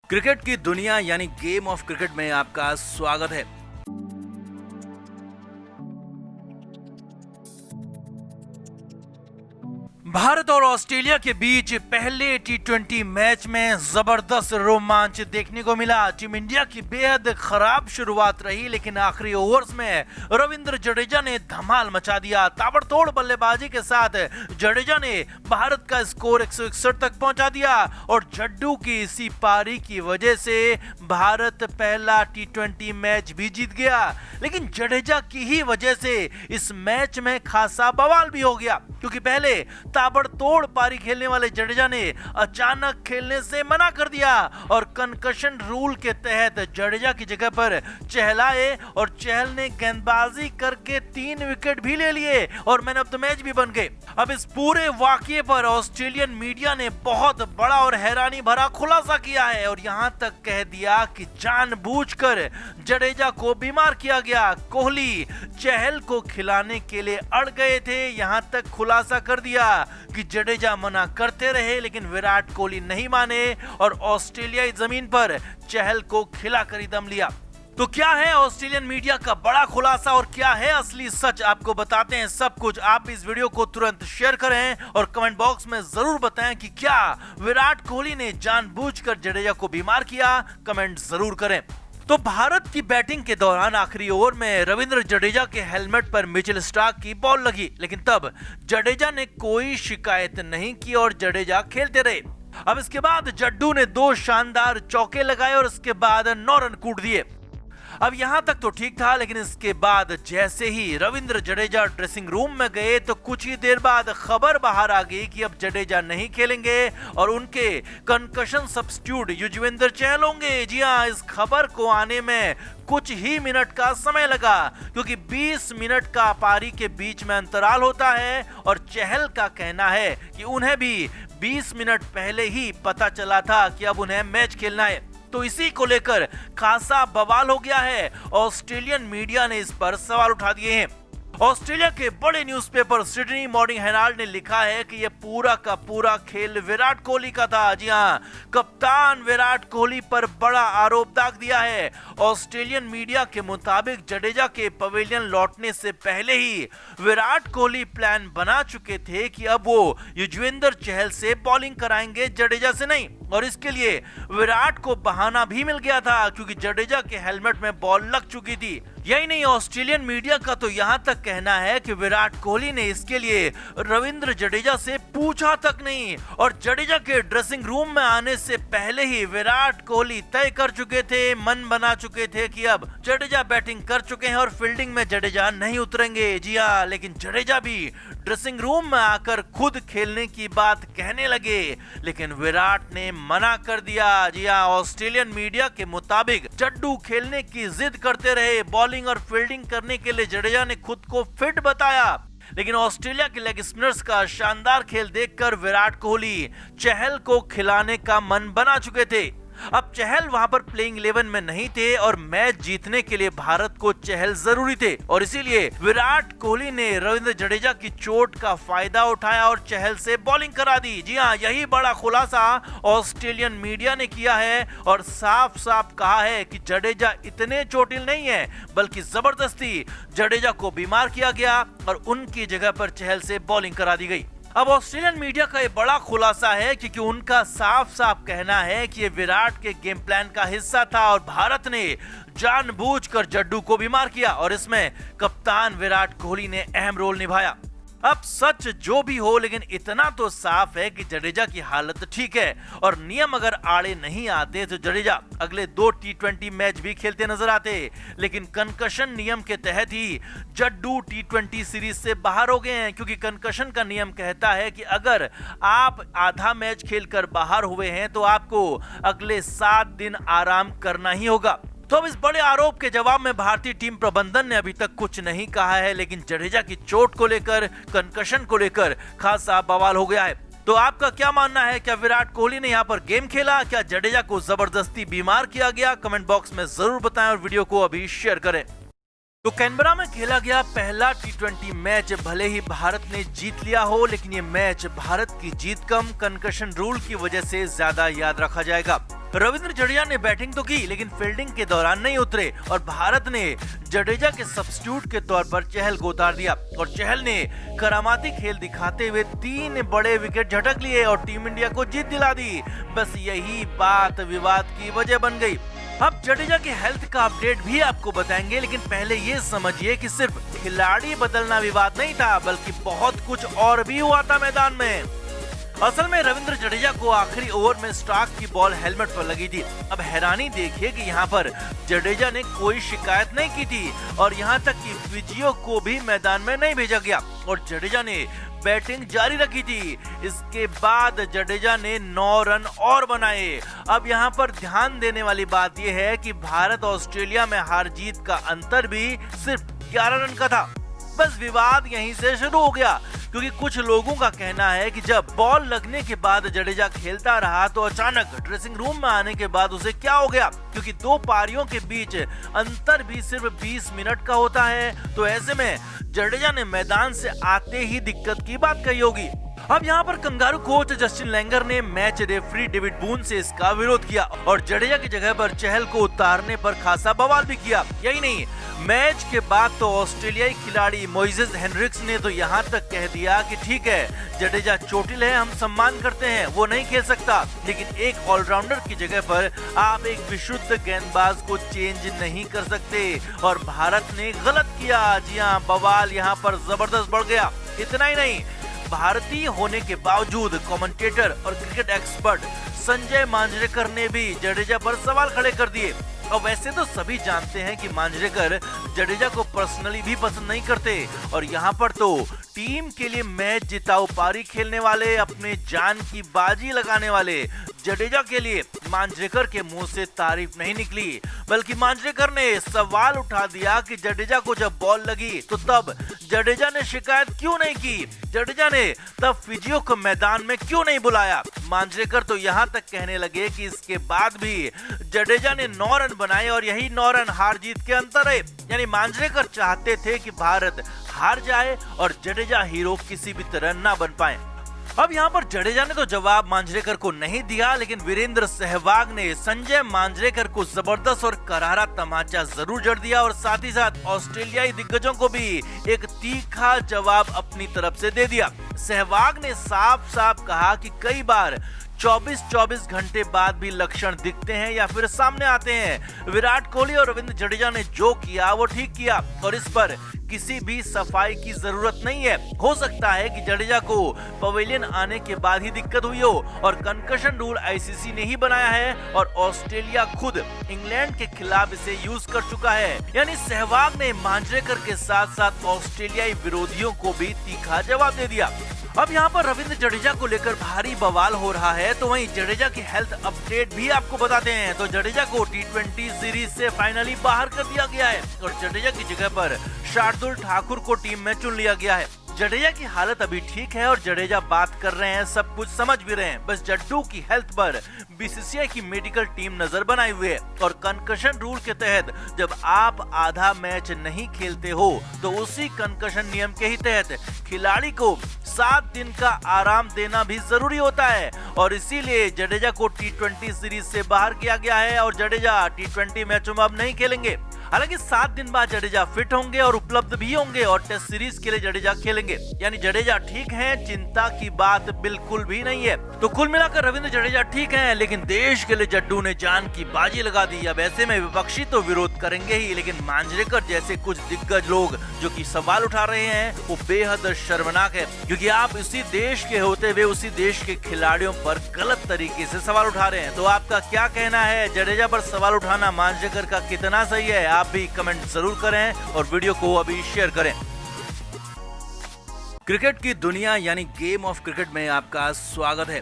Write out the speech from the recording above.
Cricket की दुनिया यानी गेम ऑफ क्रिकेट में आपका स्वागत है। भारत और ऑस्ट्रेलिया के बीच पहले टी20 मैच में जबरदस्त रोमांच देखने को मिला। टीम इंडिया की बेहद खराब शुरुआत रही, लेकिन आखिरी ओवर्स में रविंद्र जडेजा ने धमाल मचा दिया। ताबड़तोड़ बल्लेबाजी के साथ जडेजा ने भारत का स्कोर 161 तक पहुंचा दिया और जड्डू की इसी पारी की वजह से भारत पहला टी20 मैच भी जीत गया। लेकिन जडेजा की ही वजह से इस मैच में खासा बवाल भी हो गया, क्योंकि पहले ताबड़तोड़ पारी खेलने वाले जडेजा ने अचानक खेलने से मना कर दिया और कंकशन रूल के तहत जडेजा की जगह पर चहल आए और चहल ने गेंदबाजी करके 3 विकेट भी ले लिए और मैन ऑफ द मैच भी बन गए। अब इस पूरे वाकये पर ऑस्ट्रेलियन मीडिया ने बहुत बड़ा और हैरानी भरा खुलासा किया है और यहां तक कह दिया कि जानबूझकर जडेजा को बीमार किया गया। कोहली चहल को खिलाने के लिए अड़ गए थे, यहां तक खुलासा कर दिया कि जडेजा मना करते रहे, लेकिन विराट कोहली नहीं माने और ऑस्ट्रेलियाई जमीन पर चहल को खिलाकर ही दम लिया। तो क्या है ऑस्ट्रेलियन मीडिया का बड़ा खुलासा और क्या है असली सच, आपको बताते हैं सब कुछ। आप इस वीडियो को तुरंत शेयर करें और कमेंट बॉक्स में जरूर बताएं कि क्या विराट कोहली ने जानबूझकर जडेजा को बीमार किया। कमेंट जरूर करें। तो भारत की बैटिंग के दौरान आखिरी ओवर में रविंद्र जडेजा के हेलमेट पर मिचेल स्टार्क की बॉल लगी, लेकिन तब जडेजा ने कोई शिकायत नहीं की और जडेजा खेलते रहे। अब इसके बाद जड्डू ने 2 शानदार चौके लगाए और इसके बाद 9 रन कूट दिए। अब यहां तक तो ठीक था, लेकिन इसके बाद जैसे ही रविंद्र जडेजा ड्रेसिंग रूम में गए तो कुछ ही देर बाद खबर बाहर आ गई कि अब जडेजा नहीं खेलेंगे और उनके कंकशन सब्स्टिट्यूट युजवेंद्र चहल होंगे। जी हां, इस खबर को आने में कुछ ही मिनट का समय लगा, क्योंकि 20 मिनट का पारी के बीच में अंतराल होता है और चहल का कहना है कि उन्हें भी 20 मिनट पहले ही पता चला था कि अब उन्हें मैच खेलना है। तो इसी को लेकर खासा बवाल हो गया है। ऑस्ट्रेलियन मीडिया ने इस पर सवाल उठा दिए हैं। ऑस्ट्रेलिया के बड़े न्यूज़पेपर सिडनी मॉर्निंग हेराल्ड ने लिखा है कि यह पूरा का पूरा खेल विराट कोहली का था। जी हां, कप्तान विराट कोहली पर बड़ा आरोप दाग दिया है। ऑस्ट्रेलियन मीडिया के मुताबिक जडेजा के पवेलियन लौटने से पहले ही विराट कोहली प्लान बना चुके थे कि अब वो युजवेंद्र चहल से बॉलिंग कराएंगे, जडेजा से नहीं। और इसके लिए विराट को बहाना भी मिल गया था, क्योंकि जडेजा के हेलमेट में बॉल लग चुकी थी। यही नहीं, ऑस्ट्रेलियन मीडिया का तो यहां तक कहना है कि विराट कोहली ने इसके लिए रविंद्र जडेजा से पूछा तक नहीं और जडेजा के ड्रेसिंग रूम में आने से पहले ही विराट कोहली तय कर चुके थे, मन बना चुके थे कि अब जडेजा बैटिंग कर चुके हैं और फील्डिंग में जडेजा नहीं उतरेंगे। जी हां, लेकिन जडेजा भी ड्रेसिंग रूम में आकर खुद खेलने की बात कहने लगे, लेकिन विराट ने मना कर दिया। जी हां, ऑस्ट्रेलियन मीडिया के मुताबिक जड्डू खेलने की जिद करते रहे। बॉलिंग और फील्डिंग करने के लिए जडेजा ने खुद को फिट बताया, लेकिन ऑस्ट्रेलिया के लेग स्पिनर्स का शानदार खेल देखकर विराट कोहली चहल को खिलाने का मन बना चुके थे। अब चहल वहां पर प्लेइंग 11 में नहीं थे और मैच जीतने के लिए भारत को चहल जरूरी थे और इसीलिए विराट कोहली ने रविंद्र जडेजा की चोट का फायदा उठाया और चहल से बॉलिंग करा दी। जी हां, यही बड़ा खुलासा ऑस्ट्रेलियन मीडिया ने किया है और साफ साफ कहा है कि जडेजा इतने चोटिल नहीं है, बल्कि जबरदस्ती जडेजा को बीमार किया गया और उनकी जगह पर चहल से बॉलिंग करा दी गई। अब ऑस्ट्रेलियन मीडिया का ये बड़ा खुलासा है, क्योंकि उनका साफ साफ कहना है कि ये विराट के गेम प्लान का हिस्सा था और भारत ने जानबूझकर जड्डू को बीमार किया और इसमें कप्तान विराट कोहली ने अहम रोल निभाया। अब सच जो भी हो, लेकिन इतना तो साफ है कि जडेजा की हालत ठीक है और नियम अगर आड़े नहीं आते तो जडेजा अगले 2 टी20 मैच भी खेलते नजर आते, लेकिन कंकशन नियम के तहत ही जड्डू टी20 सीरीज से बाहर हो गए हैं, क्योंकि कंकशन का नियम कहता है कि अगर आप आधा मैच खेलकर बाहर हुए हैं तो आपको अगले 7 दिन आराम करना ही होगा। तो अब इस बड़े आरोप के जवाब में भारतीय टीम प्रबंधन ने अभी तक कुछ नहीं कहा है, लेकिन जडेजा की चोट को लेकर, कंकशन को लेकर खासा बवाल हो गया है। तो आपका क्या मानना है? क्या विराट कोहली ने यहाँ पर गेम खेला? क्या जडेजा को जबरदस्ती बीमार किया गया? कमेंट बॉक्स में जरूर बताएं और वीडियो को अभी शेयर करें। तो कैनबरा में खेला गया पहला टी20 मैच भले ही भारत ने जीत लिया हो, लेकिन ये मैच भारत की जीत कम कंकशन रूल की वजह से ज्यादा याद रखा जाएगा। रविंद्र जडेजा ने बैटिंग तो की लेकिन फील्डिंग के दौरान नहीं उतरे और भारत ने जडेजा के सब्स्टिट्यूट के तौर पर चहल को उतार दिया और चहल ने करामाती खेल दिखाते हुए 3 बड़े विकेट झटक लिए और टीम इंडिया को जीत दिला दी। बस यही बात विवाद की वजह बन गई। अब जडेजा की हेल्थ का अपडेट भी आपको बताएंगे, लेकिन पहले ये समझिए कि सिर्फ खिलाड़ी बदलना विवाद नहीं था बल्कि बहुत कुछ और भी हुआ था मैदान में। असल में रविंद्र जडेजा को आखिरी ओवर में स्टार्क की बॉल हेलमेट पर लगी थी। अब हैरानी देखिए कि यहाँ पर जडेजा ने कोई शिकायत नहीं की थी और यहाँ तक कि फिजियो को भी मैदान में नहीं भेजा गया और जडेजा ने बैटिंग जारी रखी थी। इसके बाद जडेजा ने 9 रन और बनाए। अब यहाँ पर ध्यान देने वाली बात यह है कि भारत ऑस्ट्रेलिया में हार जीत का अंतर भी सिर्फ 11 रन का था। बस विवाद यहीं से शुरू हो गया क्योंकि कुछ लोगों का कहना है कि जब बॉल लगने के बाद जडेजा खेलता रहा तो अचानक ड्रेसिंग रूम में आने के बाद उसे क्या हो गया, क्योंकि 2 पारियों के बीच अंतर भी सिर्फ 20 मिनट का होता है। तो ऐसे में जडेजा ने मैदान से आते ही दिक्कत की बात कही होगी। अब यहाँ पर कंगारू कोच जस्टिन लैंगर ने मैच रेफरी डेविड बून से इसका विरोध किया और जडेजा की जगह पर चहल को उतारने पर खासा बवाल भी किया। यही नहीं, मैच के बाद तो ऑस्ट्रेलियाई खिलाड़ी मोइसेस हेनरिक्स ने तो यहाँ तक कह दिया कि ठीक है, जडेजा चोटिल है, हम सम्मान करते हैं, वो नहीं खेल सकता, लेकिन एक ऑलराउंडर की जगह पर आप एक विशुद्ध गेंदबाज को चेंज नहीं कर सकते और भारत ने गलत किया। जी हाँ, बवाल यहाँ पर जबरदस्त बढ़ गया। इतना ही नहीं, भारतीय होने के बावजूद कमेंटेटर और क्रिकेट एक्सपर्ट संजय मांजरेकर ने भी जडेजा पर सवाल खड़े कर दिए। और वैसे तो सभी जानते हैं कि मांजरेकर जडेजा को पर्सनली भी पसंद नहीं करते और यहाँ पर तो टीम के लिए मैच जिताऊ पारी खेलने वाले, अपने जान की बाजी लगाने वाले जडेजा के लिए मांजरेकर के मुंह से तारीफ नहीं निकली, बल्कि मांजरेकर ने सवाल उठा दिया कि जडेजा को जब बॉल लगी तो तब जडेजा ने शिकायत क्यों नहीं की, जडेजा ने तब फिजियो को मैदान में क्यों नहीं बुलाया। मांजरेकर तो यहाँ तक कहने लगे कि इसके बाद भी जडेजा ने 9 रन बनाए और यही 9 रन हार जीत के अंतर है। यानी मांजरेकर चाहते थे कि भारत हार जाए और जडेजा हीरो किसी भी तरह ना बन पाए। अब यहाँ पर जडेजा ने तो जवाब मांजरेकर को नहीं दिया, लेकिन वीरेंद्र सहवाग ने संजय मांजरेकर को जबरदस्त और करारा तमाचा जरूर जड़ दिया और साथ ही साथ ऑस्ट्रेलियाई दिग्गजों को भी एक तीखा जवाब अपनी तरफ से दे दिया। सहवाग ने साफ साफ कहा कि कई बार 24 घंटे बाद भी लक्षण दिखते हैं या फिर सामने आते हैं। विराट कोहली और रविंद्र जडेजा ने जो किया वो ठीक किया और इस पर किसी भी सफाई की जरूरत नहीं है। हो सकता है कि जडेजा को पवेलियन आने के बाद ही दिक्कत हुई हो और कंकशन रूल आईसीसी ने ही बनाया है और ऑस्ट्रेलिया खुद इंग्लैंड के खिलाफ इसे यूज कर चुका है। यानी सहवाग ने मांजरेकर के साथ साथ ऑस्ट्रेलियाई विरोधियों को भी तीखा जवाब दे दिया। अब यहाँ पर रविंद्र जडेजा को लेकर भारी बवाल हो रहा है, तो वहीं जडेजा की हेल्थ अपडेट भी आपको बताते हैं। तो जडेजा को T20 सीरीज से फाइनली बाहर कर दिया गया है और जडेजा की जगह पर शार्दुल ठाकुर को टीम में चुन लिया गया है। जडेजा की हालत अभी ठीक है और जडेजा बात कर रहे हैं, सब कुछ समझ भी रहे हैं। बस जड्डू की हेल्थ पर बीसीसीआई की मेडिकल टीम नजर बनाए हुए है और कंकशन रूल के तहत जब आप आधा मैच नहीं खेलते हो तो उसी कंकशन नियम के ही तहत खिलाड़ी को 7 दिन का आराम देना भी जरूरी होता है और इसीलिए जडेजा को T20 सीरीज से बाहर किया गया है और जडेजा T20 मैचों में अब नहीं खेलेंगे। हालांकि 7 दिन बाद जडेजा फिट होंगे और उपलब्ध भी होंगे और टेस्ट सीरीज के लिए जडेजा खेलेंगे। यानी जडेजा ठीक हैं, चिंता की बात बिल्कुल भी नहीं है। तो कुल मिलाकर रविंद्र जडेजा ठीक हैं, लेकिन देश के लिए जड्डू ने जान की बाजी लगा दी। अब ऐसे में विपक्षी तो विरोध करेंगे ही, लेकिन मांजरेकर जैसे कुछ दिग्गज लोग जो कि सवाल उठा रहे हैं वो बेहद शर्मनाक है, क्योंकि आप इसी देश के होते हुए उसी देश के खिलाड़ियों पर गलत तरीके से सवाल उठा रहे हैं। तो आपका क्या कहना है, जडेजा पर सवाल उठाना मांजरेकर का कितना सही है? आप भी कमेंट जरूर करें और वीडियो को अभी शेयर करें। क्रिकेट की दुनिया यानी गेम ऑफ क्रिकेट में आपका स्वागत है।